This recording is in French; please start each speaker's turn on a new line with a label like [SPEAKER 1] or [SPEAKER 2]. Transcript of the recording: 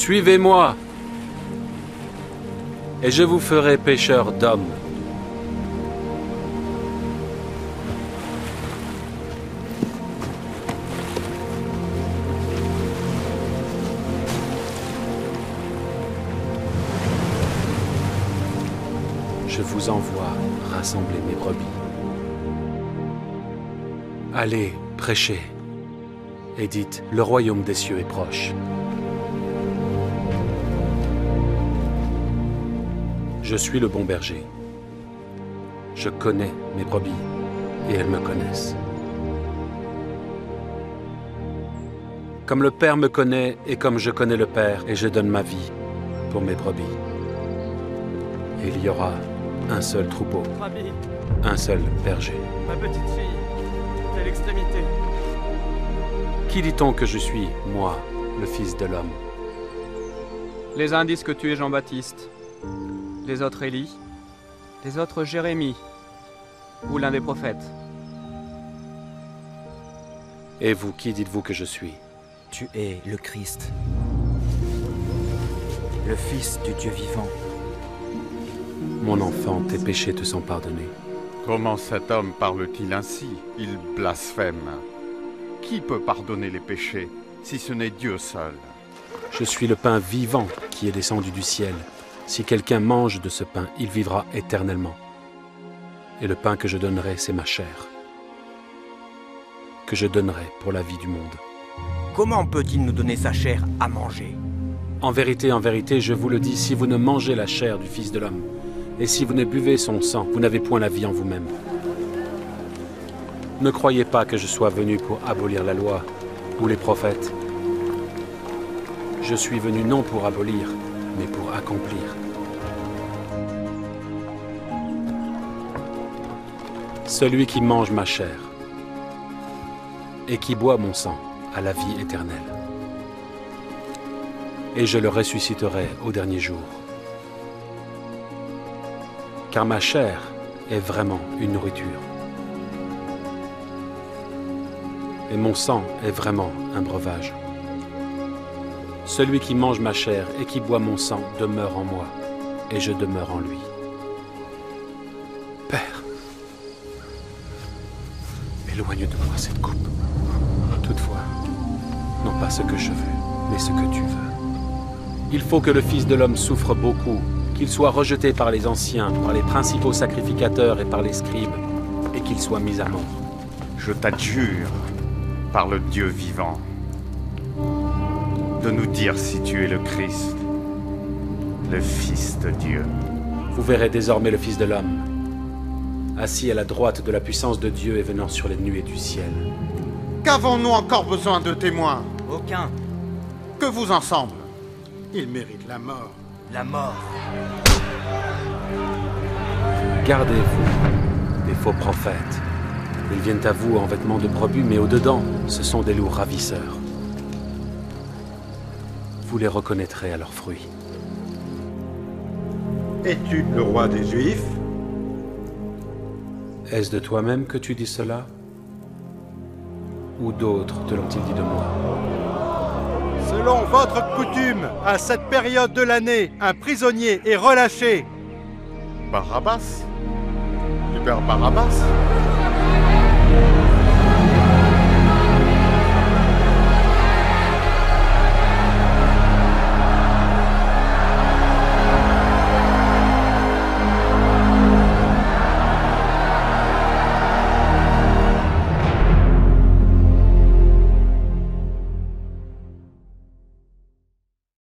[SPEAKER 1] Suivez-moi, et je vous ferai pêcheurs d'hommes. Je vous envoie rassembler mes brebis. Allez, prêchez, et dites, le royaume des cieux est proche. Je suis le bon berger. Je connais mes brebis, et elles me connaissent. Comme le Père me connaît, et comme je connais le Père, et je donne ma vie pour mes brebis. Et il y aura un seul troupeau,
[SPEAKER 2] Rabbi,
[SPEAKER 1] un seul berger.
[SPEAKER 2] ma petite fille, telle extrémité.
[SPEAKER 1] Qui dit-on que je suis, moi, le Fils de l'homme?
[SPEAKER 2] Les uns disent que tu es Jean-Baptiste, les autres Élie, les autres Jérémie, ou l'un des prophètes.
[SPEAKER 1] Et vous, qui dites-vous que je suis?
[SPEAKER 3] Tu es le Christ, le Fils du Dieu vivant.
[SPEAKER 1] Mon enfant, tes péchés te sont pardonnés.
[SPEAKER 4] Comment cet homme parle-t-il ainsi? Il blasphème. Qui peut pardonner les péchés, si ce n'est Dieu seul?
[SPEAKER 1] Je suis le pain vivant qui est descendu du ciel. Si quelqu'un mange de ce pain, il vivra éternellement. Et le pain que je donnerai, c'est ma chair, que je donnerai pour la vie du monde.
[SPEAKER 3] Comment peut-il nous donner sa chair à manger?
[SPEAKER 1] En vérité, je vous le dis, si vous ne mangez la chair du Fils de l'homme, et si vous ne buvez son sang, vous n'avez point la vie en vous-même. Ne croyez pas que je sois venu pour abolir la loi ou les prophètes. Je suis venu non pour abolir, mais pour accomplir. Celui qui mange ma chair et qui boit mon sang a la vie éternelle. Et je le ressusciterai au dernier jour. Car ma chair est vraiment une nourriture. Et mon sang est vraiment un breuvage. Celui qui mange ma chair et qui boit mon sang demeure en moi, et je demeure en lui. Père, éloigne de moi cette coupe. Toutefois, non pas ce que je veux, mais ce que tu veux. Il faut que le Fils de l'homme souffre beaucoup, qu'il soit rejeté par les anciens, par les principaux sacrificateurs et par les scribes, et qu'il soit mis à mort.
[SPEAKER 4] Je t'adjure, par le Dieu vivant, de nous dire si tu es le Christ, le Fils de Dieu.
[SPEAKER 1] Vous verrez désormais le Fils de l'homme, assis à la droite de la puissance de Dieu et venant sur les nuées du ciel.
[SPEAKER 5] Qu'avons-nous encore besoin de témoins?
[SPEAKER 3] Aucun.
[SPEAKER 5] Que vous ensemble? Il mérite la mort.
[SPEAKER 3] La mort.
[SPEAKER 1] Gardez-vous des faux prophètes. Ils viennent à vous en vêtements de brebis, mais au-dedans, ce sont des loups ravisseurs. Vous les reconnaîtrez à leurs fruits.
[SPEAKER 5] Es-tu le roi des Juifs?
[SPEAKER 1] Est-ce de toi-même que tu dis cela? Ou d'autres te l'ont-ils dit de moi?
[SPEAKER 5] Selon votre coutume, à cette période de l'année, un prisonnier est relâché.
[SPEAKER 4] Barabbas? Libère Barabbas?